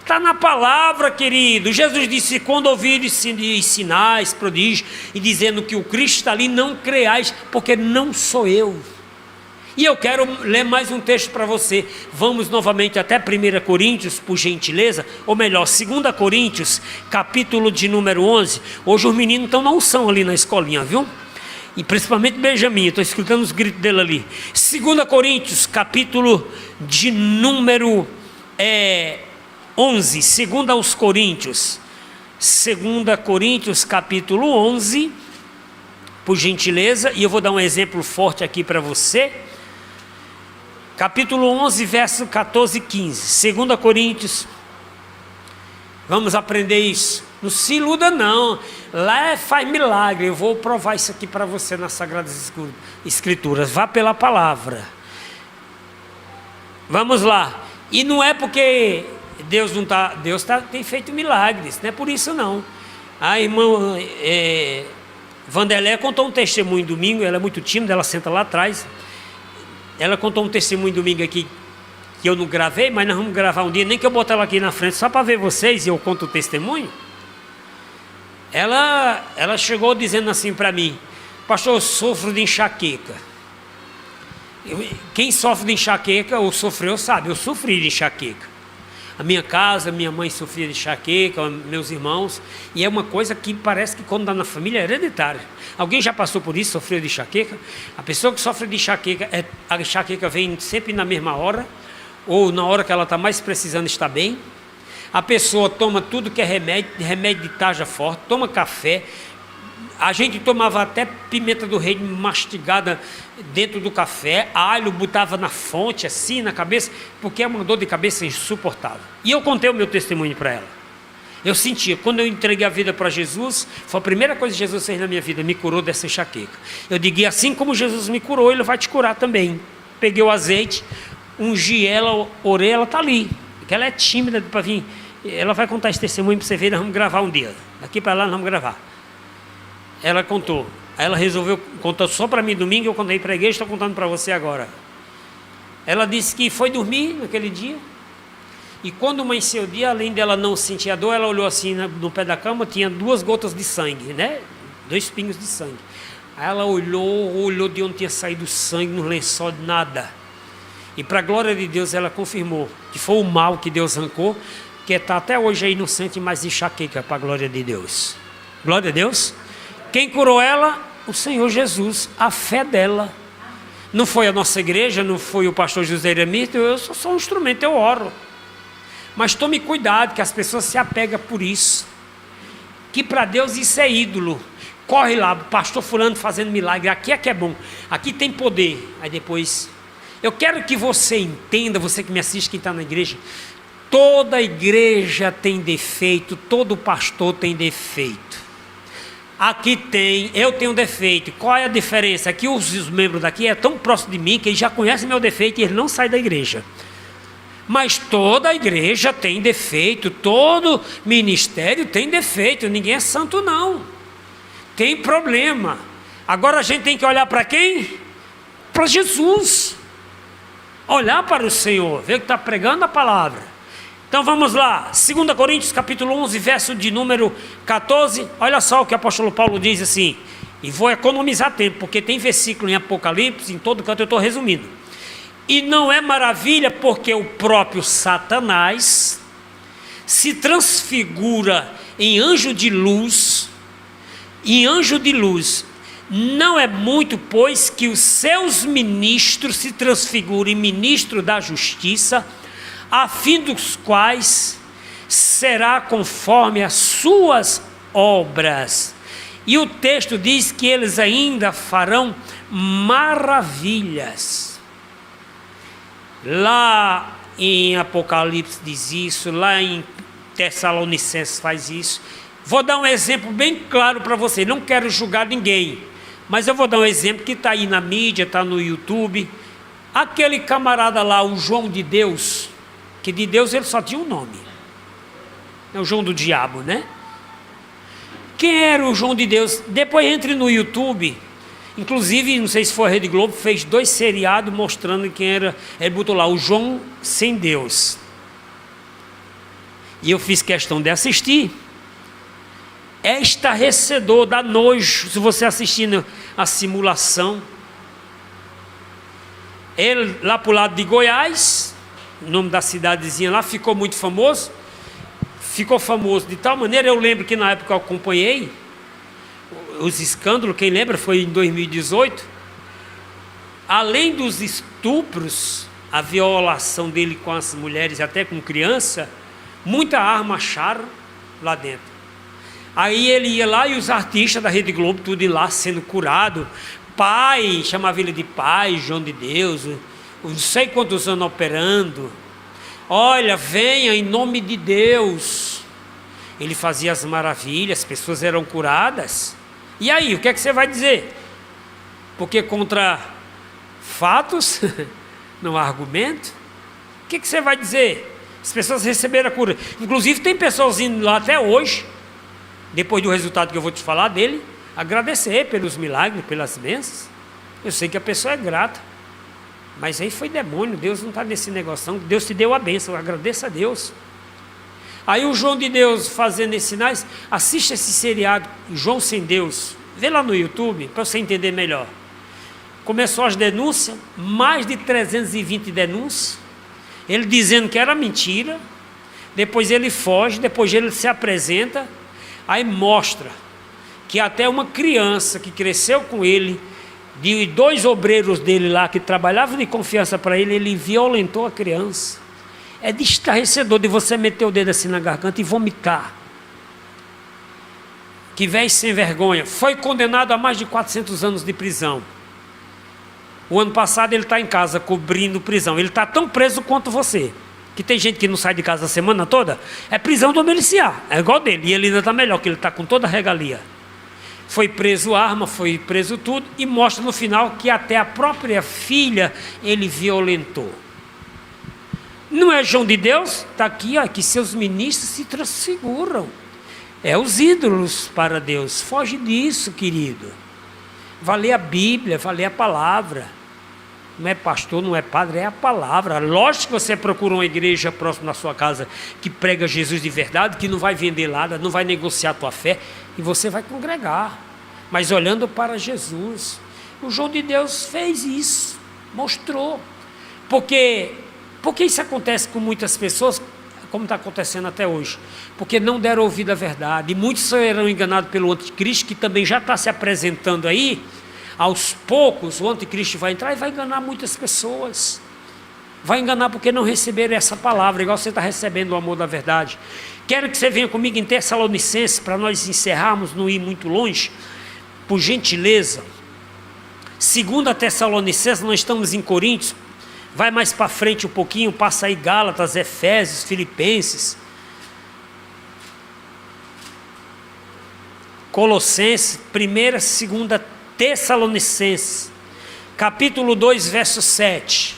Está na palavra, querido. Jesus disse: quando ouvirem sinais, prodígios, e dizendo que o Cristo está ali, não creais, porque não sou eu. E eu quero ler mais um texto para você. Vamos novamente até 1 Coríntios, por gentileza, ou melhor, 2 Coríntios, capítulo de número 11. Hoje os meninos estão na unção ali na escolinha, viu? E principalmente Benjamin, estou escutando os gritos dele ali. 2 Coríntios, capítulo de número 11, 2 aos Coríntios. 2 Coríntios, capítulo 11, por gentileza, e eu vou dar um exemplo forte aqui para você. Capítulo 11, verso 14 e 15. 2 Coríntios. Vamos aprender isso. Não se iluda não. Lá faz milagre. Eu vou provar isso aqui para você nas Sagradas Escrituras. Vá pela palavra. Vamos lá. E não é porque Deus não está... Deus tem feito milagres. Não é por isso não. A irmã Vanderlé contou um testemunho domingo. Ela é muito tímida, ela senta lá atrás. Ela contou um testemunho domingo aqui, que eu não gravei, mas nós vamos gravar um dia, nem que eu bote ela aqui na frente, só para ver vocês, e eu conto o testemunho. Ela chegou dizendo assim para mim: pastor, eu sofro de enxaqueca. Quem sofre de enxaqueca, ou sofreu, sabe, eu sofri de enxaqueca. A minha casa, minha mãe sofria de enxaqueca, meus irmãos, e é uma coisa que parece que quando está na família é hereditária. Alguém já passou por isso, sofreu de enxaqueca? A pessoa que sofre de enxaqueca, a enxaqueca vem sempre na mesma hora, ou na hora que ela está mais precisando estar bem. A pessoa toma tudo que é remédio de tarja forte, toma café. A gente tomava até pimenta do reino mastigada dentro do café, alho botava na fonte, assim, na cabeça, porque é uma dor de cabeça insuportável. E eu contei o meu testemunho para ela. Eu sentia, quando eu entreguei a vida para Jesus, foi a primeira coisa que Jesus fez na minha vida, me curou dessa enxaqueca. Eu digo: assim como Jesus me curou, Ele vai te curar também. Peguei o azeite, ungi ela, orei, ela está ali, porque ela é tímida para vir. Ela vai contar esse testemunho para você ver, nós vamos gravar um dia. Daqui para lá nós vamos gravar. Ela contou. Aí ela resolveu contar só para mim domingo, eu contei para a igreja, estou contando para você agora. Ela disse que foi dormir naquele dia, e quando amanheceu o dia, além dela não sentir a dor, ela olhou assim no pé da cama, tinha 2 gotas de sangue, né? 2 pingos de sangue. Aí ela olhou de onde tinha saído sangue, no lençol, de nada. E para a glória de Deus, ela confirmou que foi o mal que Deus arrancou, que está até hoje aí, não sente mais enxaqueca, para a glória de Deus. Glória a Deus. Quem curou ela? O Senhor Jesus, a fé dela. Não foi a nossa igreja, não foi o pastor José Eremito, eu sou só um instrumento, eu oro. Mas tome cuidado, que as pessoas se apegam por isso. Que para Deus isso é ídolo. Corre lá, pastor fulano fazendo milagre, aqui é que é bom, aqui tem poder. Aí depois, eu quero que você entenda, você que me assiste, quem está na igreja, toda igreja tem defeito, todo pastor tem defeito. Aqui tem, eu tenho defeito. Qual é a diferença? Aqui os membros daqui é tão próximo de mim que eles já conhecem meu defeito e eles não saem da igreja. Mas toda igreja tem defeito, todo ministério tem defeito, ninguém é santo não. Tem problema. Agora a gente tem que olhar para quem? Para Jesus. Olhar para o Senhor, ver que está pregando a palavra. Então vamos lá, 2 Coríntios capítulo 11, verso de número 14, olha só o que o apóstolo Paulo diz assim, e vou economizar tempo, porque tem versículo em Apocalipse, em todo canto eu estou resumindo. E não é maravilha, porque o próprio Satanás se transfigura em anjo de luz, não é muito, pois, que os seus ministros se transfigurem em ministro da justiça, a fim dos quais será conforme as suas obras. E o texto diz que eles ainda farão maravilhas. Lá em Apocalipse diz isso, lá em Tessalonicenses faz isso. Vou dar um exemplo bem claro para você, não quero julgar ninguém, mas eu vou dar um exemplo que está aí na mídia, está no YouTube. Aquele camarada lá, o João de Deus, que de Deus ele só tinha um nome, é o João do diabo, né? Quem era o João de Deus? Depois entre no YouTube, inclusive, não sei se foi a Rede Globo, fez 2 seriados mostrando quem era. Ele botou lá, o João sem Deus. E eu fiz questão de assistir. É estarrecedor, dá nojo se você assistindo a simulação. Ele lá para o lado de Goiás, o nome da cidadezinha lá, ficou muito famoso. Ficou famoso de tal maneira, eu lembro que na época eu acompanhei os escândalos, quem lembra, foi em 2018. Além dos estupros, a violação dele com as mulheres, até com criança, muita arma acharam lá dentro. Aí ele ia lá e os artistas da Rede Globo, tudo lá sendo curado. Pai, chamava ele de pai, João de Deus, não sei quantos anos operando. Olha, venha em nome de Deus. Ele fazia as maravilhas, as pessoas eram curadas. E aí, o que é que você vai dizer? Porque contra fatos não há argumento. O que é que você vai dizer? As pessoas receberam a cura. Inclusive tem pessoas indo lá até hoje, depois do resultado que eu vou te falar dele, agradecer pelos milagres, pelas bênçãos. Eu sei que a pessoa é grata, mas aí foi demônio. Deus não está nesse negócio não. Deus te deu a bênção, agradeça a Deus. Aí o João de Deus fazendo esses sinais, assista esse seriado, João sem Deus, vê lá no YouTube, para você entender melhor. Começou as denúncias, mais de 320 denúncias, ele dizendo que era mentira, depois ele foge, depois ele se apresenta, aí mostra que até uma criança que cresceu com ele, de 2 obreiros dele lá, que trabalhavam de confiança para ele, ele violentou a criança. É de estarrecedor de você meter o dedo assim na garganta e vomitar. Que velho sem vergonha. Foi condenado a mais de 400 anos de prisão. O ano passado ele está em casa cobrindo prisão. Ele está tão preso quanto você. Que tem gente que não sai de casa a semana toda. É prisão domiciliar. É igual dele. E ele ainda está melhor, que ele está com toda a regalia. Foi preso arma, foi preso tudo. E mostra no final que até a própria filha ele violentou. Não é João de Deus? Está aqui, ó, que seus ministros se transfiguram. É os ídolos para Deus. Foge disso, querido. Vai ler a Bíblia, vai ler a palavra. Não é pastor, não é padre, é a palavra. Lógico que você procura uma igreja próxima da sua casa que prega Jesus de verdade, que não vai vender nada, não vai negociar a tua fé, e você vai congregar, mas olhando para Jesus. O João de Deus fez isso, mostrou. Porque isso acontece com muitas pessoas, como está acontecendo até hoje? Porque não deram ouvido à verdade, e muitos serão enganados pelo anticristo, que também já está se apresentando aí. Aos poucos o anticristo vai entrar e vai enganar muitas pessoas. Vai enganar porque não receberam essa palavra, igual você está recebendo o amor da verdade. Quero que você venha comigo em Tessalonicenses, para nós encerrarmos, não ir muito longe, por gentileza. 2 Tessalonicenses, nós estamos em Coríntios. Vai mais para frente um pouquinho, passa aí Gálatas, Efésios, Filipenses, Colossenses, 1ª, 2ª Tessalonicenses, capítulo 2, verso 7.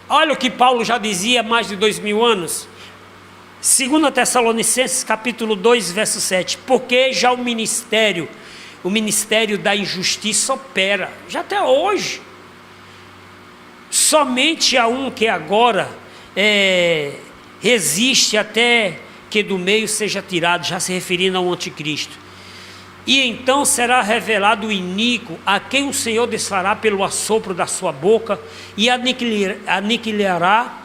Olha o que Paulo já dizia há mais de 2000 anos. 2 Tessalonicenses, capítulo 2, verso 7. Porque já o ministério da injustiça opera, já até hoje. Somente a um que agora resiste até que do meio seja tirado, já se referindo ao anticristo. E então será revelado o iníquo, a quem o Senhor desfará pelo assopro da sua boca, e aniquilará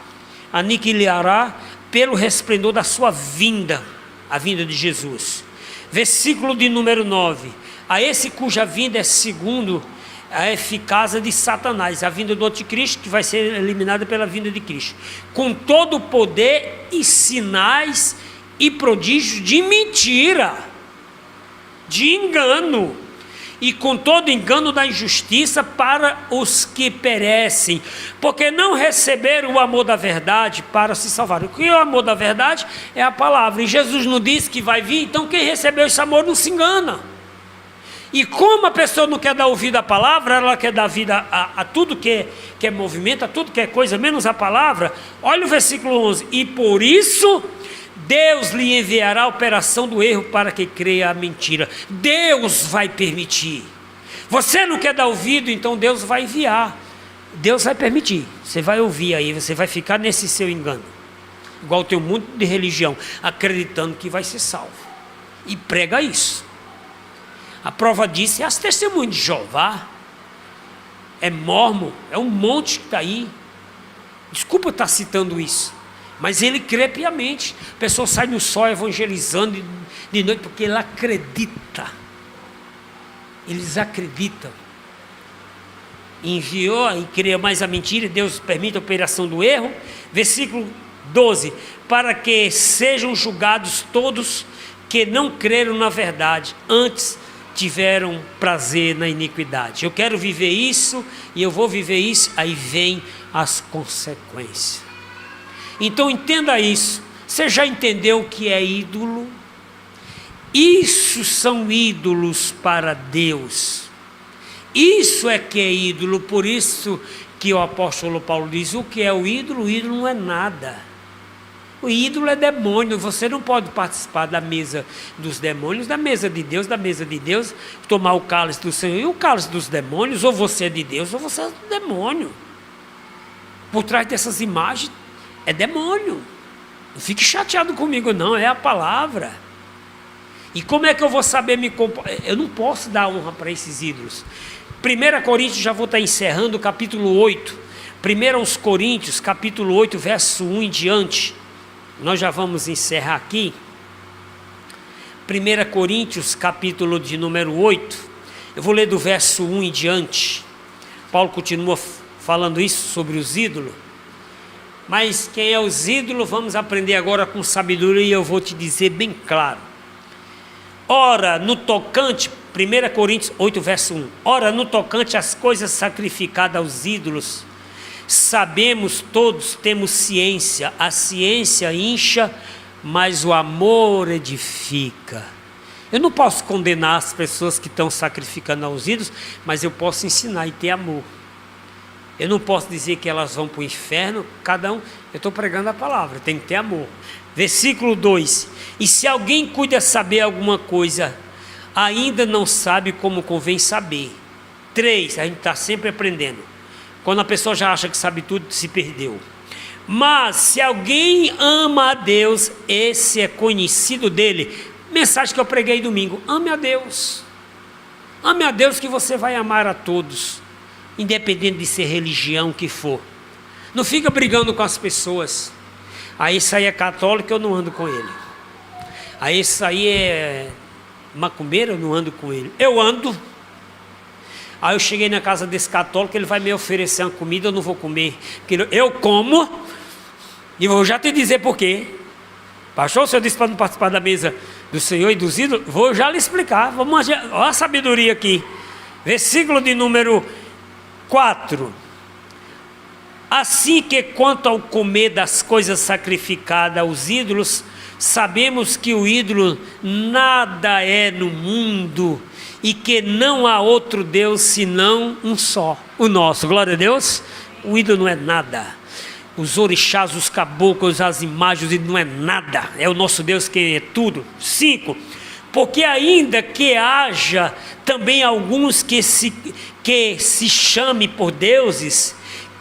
pelo resplendor da sua vinda, a vinda de Jesus. Versículo de número 9. A esse cuja vinda é segundo a eficácia de Satanás, a vinda do anticristo, que vai ser eliminada pela vinda de Cristo, com todo o poder e sinais e prodígios de mentira, de engano, e com todo engano da injustiça para os que perecem, porque não receberam o amor da verdade para se salvar. O que é o amor da verdade? É a palavra, e Jesus não disse que vai vir, então quem recebeu esse amor não se engana. E como a pessoa não quer dar ouvido à palavra, ela quer dar vida a tudo que é movimento, a tudo que é coisa, menos a palavra. Olha o versículo 11, e por isso Deus lhe enviará a operação do erro para que creia a mentira. Deus vai permitir. Você não quer dar ouvido, então Deus vai enviar. Deus vai permitir. Você vai ouvir aí, você vai ficar nesse seu engano. Igual tem um monte de religião, acreditando que vai ser salvo. E prega isso. A prova disso é as testemunhas de Jeová. É Mórmon, é um monte que está aí. Desculpa eu estar citando isso, mas ele crê piamente. A pessoa sai no sol evangelizando de noite, porque ele acredita. Eles acreditam. Enviou e cria mais a mentira, e Deus permite a operação do erro. Versículo 12, para que sejam julgados todos que não creram na verdade, antes tiveram prazer na iniquidade. Eu quero viver isso, e eu vou viver isso, aí vem as consequências. Então entenda isso. Você já entendeu o que é ídolo? Isso são ídolos para Deus. Isso é que é ídolo. Por isso que o apóstolo Paulo diz, o que é o ídolo? O ídolo não é nada. O ídolo é demônio. Você não pode participar da mesa dos demônios, da mesa de Deus, tomar o cálice do Senhor. E o cálice dos demônios, ou você é de Deus, ou você é do demônio. Por trás dessas imagens é demônio. Não fique chateado comigo não, é a palavra. E como é que eu vou saber me comportar? Eu não posso dar honra para esses ídolos. 1 Coríntios, já vou estar encerrando, capítulo 8. 1 Coríntios, capítulo 8, verso 1 em diante. Nós já vamos encerrar aqui. 1 Coríntios, capítulo de número 8. Eu vou ler do verso 1 em diante. Paulo continua falando isso sobre os ídolos. Mas quem é os ídolos, vamos aprender agora com sabedoria, e eu vou te dizer bem claro. Ora, no tocante, 1 Coríntios 8, verso 1. Ora, no tocante às coisas sacrificadas aos ídolos, sabemos todos, temos ciência. A ciência incha, mas o amor edifica. Eu não posso condenar as pessoas que estão sacrificando aos ídolos, mas eu posso ensinar e ter amor. Eu não posso dizer que elas vão para o inferno, cada um, eu estou pregando a palavra, tem que ter amor. Versículo 2, e se alguém cuida saber alguma coisa, ainda não sabe como convém saber. 3, a gente está sempre aprendendo. Quando a pessoa já acha que sabe tudo, se perdeu. Mas se alguém ama a Deus, esse é conhecido dele. Mensagem que eu preguei domingo, ame a Deus. Ame a Deus, que você vai amar a todos, independente de ser religião que for. Não fica brigando com as pessoas. Aí isso aí é católico, eu não ando com ele. Aí isso aí é macumbeiro, eu não ando com ele. Eu ando. Aí eu cheguei na casa desse católico, ele vai me oferecer uma comida, eu não vou comer. Porque eu como, e vou já te dizer por quê. Pastor, o senhor disse para não participar da mesa do Senhor e dos ídolos? Vou já lhe explicar. Vamos, olha a sabedoria aqui. Versículo de número 4. Assim que quanto ao comer das coisas sacrificadas aos ídolos, sabemos que o ídolo nada é no mundo, e que não há outro Deus senão um só, o nosso. Glória a Deus. O ídolo não é nada. Os orixás, os caboclos, as imagens, não é nada. É o nosso Deus quem é tudo. 5. Porque ainda que haja também alguns que se chame por deuses,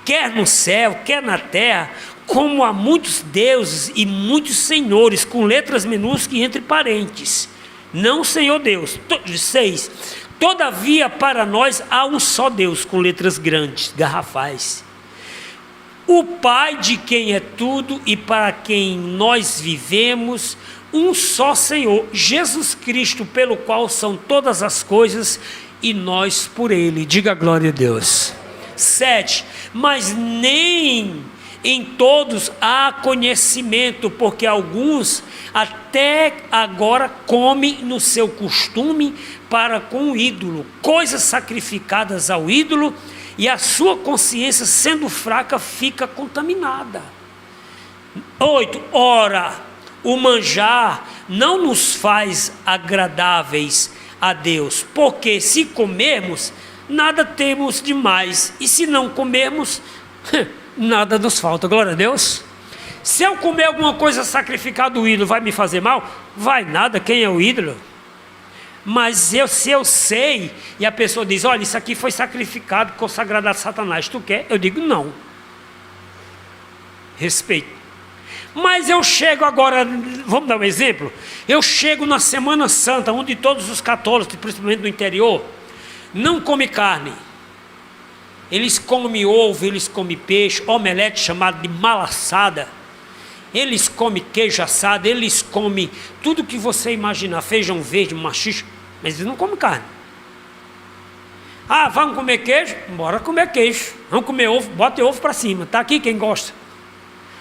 quer no céu, quer na terra, como há muitos deuses e muitos senhores, com letras minúsculas entre parênteses, não Senhor Deus. 6. Todavia para nós há um só Deus, com letras grandes, garrafais, o Pai de quem é tudo e para quem nós vivemos, um só Senhor, Jesus Cristo, pelo qual são todas as coisas, e nós por Ele. Diga glória a Deus. 7. Mas nem em todos há conhecimento, porque alguns até agora comem no seu costume para com o ídolo, coisas sacrificadas ao ídolo, e a sua consciência, sendo fraca, fica contaminada. 8. Ora, o manjar não nos faz agradáveis a Deus, porque se comermos, nada temos demais, e se não comermos, nada nos falta. Glória a Deus. Se eu comer alguma coisa sacrificada do ídolo, vai me fazer mal? Vai nada, quem é o ídolo? Mas se eu sei, e a pessoa diz, olha, isso aqui foi sacrificado, consagrado a Satanás, tu quer? Eu digo não. Respeito. Mas eu chego agora, vamos dar um exemplo, eu chego na Semana Santa, onde todos os católicos, principalmente no interior, não comem carne. Eles comem ovo, eles comem peixe, omelete chamado de malaçada, eles comem queijo assado, eles comem tudo que você imaginar, feijão verde, machixe, mas eles não comem carne. Ah, vamos comer queijo? Bora comer queijo. Vamos comer ovo? Bota ovo para cima, está aqui quem gosta.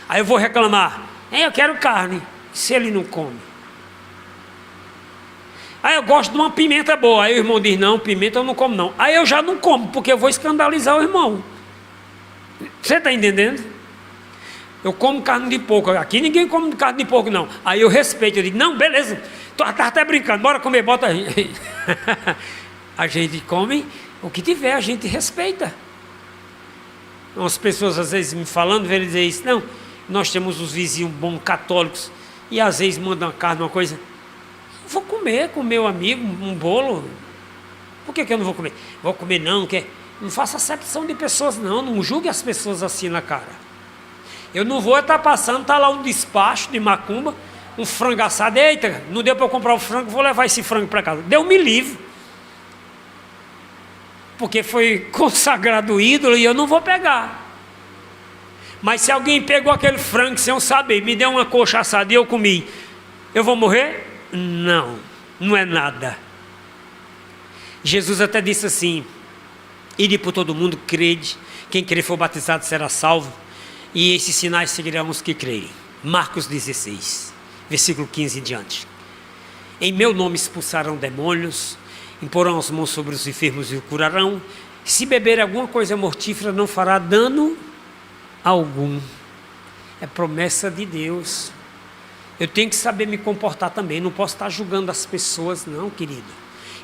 Aí eu vou reclamar, eu quero carne, se ele não come. Aí eu gosto de uma pimenta boa, aí o irmão diz, não, pimenta eu não como não. Aí eu já não como, porque eu vou escandalizar o irmão. Você está entendendo? Eu como carne de porco, aqui ninguém come carne de porco não. Aí eu respeito, eu digo, não, beleza, tá até brincando, bora comer, bota aí. A gente come o que tiver, a gente respeita. As pessoas às vezes me falando, vêm dizer isso, não, nós temos os vizinhos bons católicos, e às vezes mandam uma carne, uma coisa, vou comer com meu amigo, um bolo, por que eu não vou comer? Vou comer não, não faça acepção de pessoas não julgue as pessoas assim na cara. Eu não vou estar passando, está lá um despacho de macumba, um frango assado, eita, não deu para eu comprar o frango, vou levar esse frango para casa. Deu-me livre, porque foi consagrado o ídolo e eu não vou pegar. Mas se alguém pegou aquele frango sem eu saber, me deu uma coxa assada e eu comi, eu vou morrer? Não, não é nada. Jesus até disse assim, ide por todo mundo, crede, quem crer for batizado será salvo, e esses sinais seguirão os que crerem. Marcos 16, versículo 15 em diante. Em meu nome expulsarão demônios, imporão as mãos sobre os enfermos e o curarão, se beber alguma coisa mortífera não fará dano algum. É promessa de Deus. Eu tenho que saber me comportar também, não posso estar julgando as pessoas não, querido.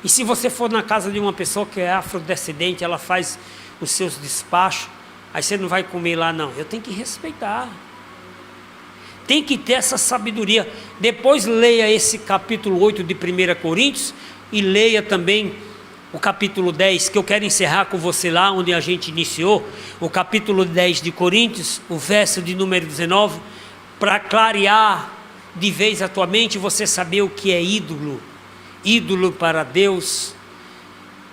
E se você for na casa de uma pessoa que é afrodescendente, ela faz os seus despachos, aí você não vai comer lá não, eu tenho que respeitar. Tem que ter essa sabedoria. Depois leia esse capítulo 8 de 1 Coríntios, e leia também o capítulo 10, que eu quero encerrar com você lá onde a gente iniciou, o capítulo 10 de Coríntios, o verso de número 19, para clarear de vez a tua mente, você saber o que é ídolo. Ídolo para Deus,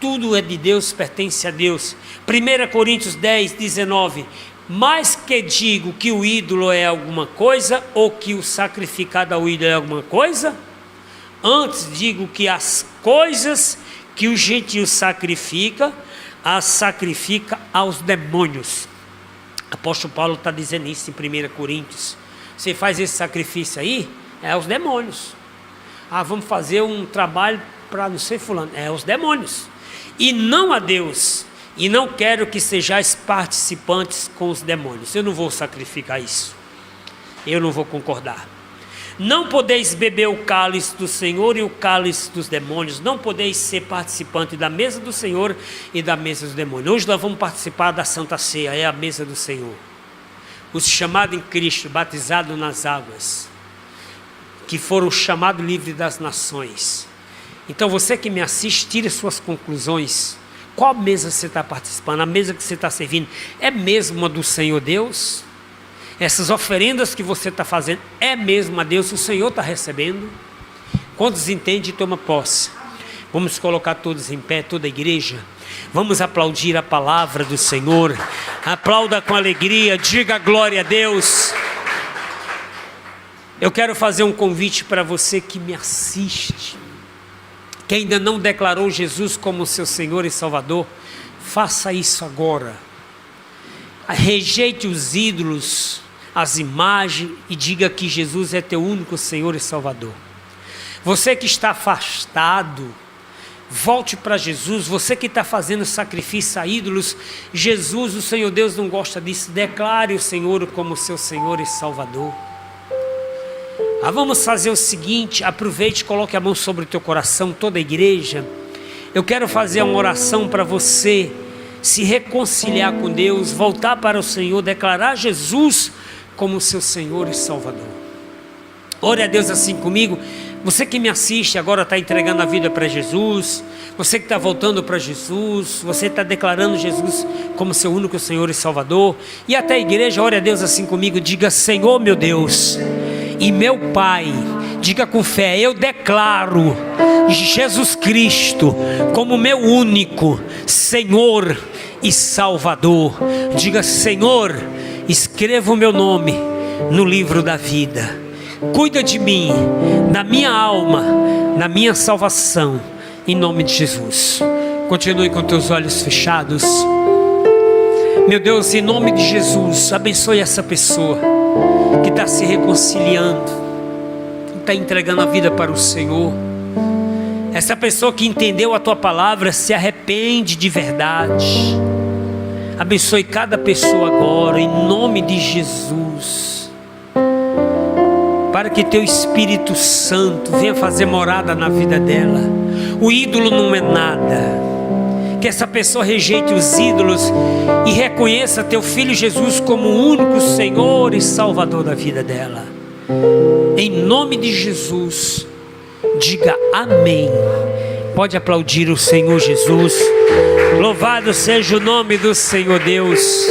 tudo é de Deus, pertence a Deus. 1 Coríntios 10, 19, mais que digo que o ídolo é alguma coisa, ou que o sacrificado ao ídolo é alguma coisa, antes digo que as coisas que o gentio sacrifica, as sacrifica aos demônios. Apóstolo Paulo está dizendo isso em 1 Coríntios. Você faz esse sacrifício aí, é aos demônios. Ah, vamos fazer um trabalho para não ser fulano, é aos demônios, e não a Deus. E não quero que sejais participantes com os demônios. Eu não vou sacrificar isso, eu não vou concordar. Não podeis beber o cálice do Senhor e o cálice dos demônios. Não podeis ser participante da mesa do Senhor e da mesa dos demônios. Hoje nós vamos participar da Santa Ceia, é a mesa do Senhor. Os chamados em Cristo, batizados nas águas, que foram chamados livres das nações. Então você que me assiste, tire suas conclusões. Qual mesa você está participando? A mesa que você está servindo é mesmo a do Senhor Deus? Essas oferendas que você está fazendo é mesmo a Deus? O Senhor está recebendo? Quantos entendem e tomam posse? Vamos colocar todos em pé, toda a igreja. Vamos aplaudir a palavra do Senhor. Aplauda com alegria, diga glória a Deus. Eu quero fazer um convite para você que me assiste, que ainda não declarou Jesus como seu Senhor e Salvador. Faça isso agora. Rejeite os ídolos, as imagens e diga que Jesus é teu único Senhor e Salvador. Você que está afastado, volte para Jesus. Você que está fazendo sacrifício a ídolos, Jesus, o Senhor Deus, não gosta disso. Declare o Senhor como seu Senhor e Salvador. Vamos fazer o seguinte, aproveite e coloque a mão sobre o teu coração, toda a igreja. Eu quero fazer uma oração para você se reconciliar com Deus, voltar para o Senhor, declarar Jesus como seu Senhor e Salvador. Ore a Deus assim comigo. Você que me assiste agora está entregando a vida para Jesus. Você que está voltando para Jesus. Você está declarando Jesus como seu único Senhor e Salvador. E até a igreja, ore a Deus assim comigo. Diga: Senhor meu Deus e meu Pai. Diga com fé: eu declaro Jesus Cristo como meu único Senhor e Salvador. Diga: Senhor, escreva o meu nome no livro da vida. Cuida de mim, da minha alma, na minha salvação, em nome de Jesus. Continue com teus olhos fechados. Meu Deus, em nome de Jesus, abençoe essa pessoa que está se reconciliando, que está entregando a vida para o Senhor. Essa pessoa que entendeu a tua palavra, se arrepende de verdade. Abençoe cada pessoa agora, em nome de Jesus, para que teu Espírito Santo venha fazer morada na vida dela. O ídolo não é nada. Que essa pessoa rejeite os ídolos e reconheça teu Filho Jesus como o único Senhor e Salvador da vida dela. Em nome de Jesus, diga amém. Pode aplaudir o Senhor Jesus. Louvado seja o nome do Senhor Deus.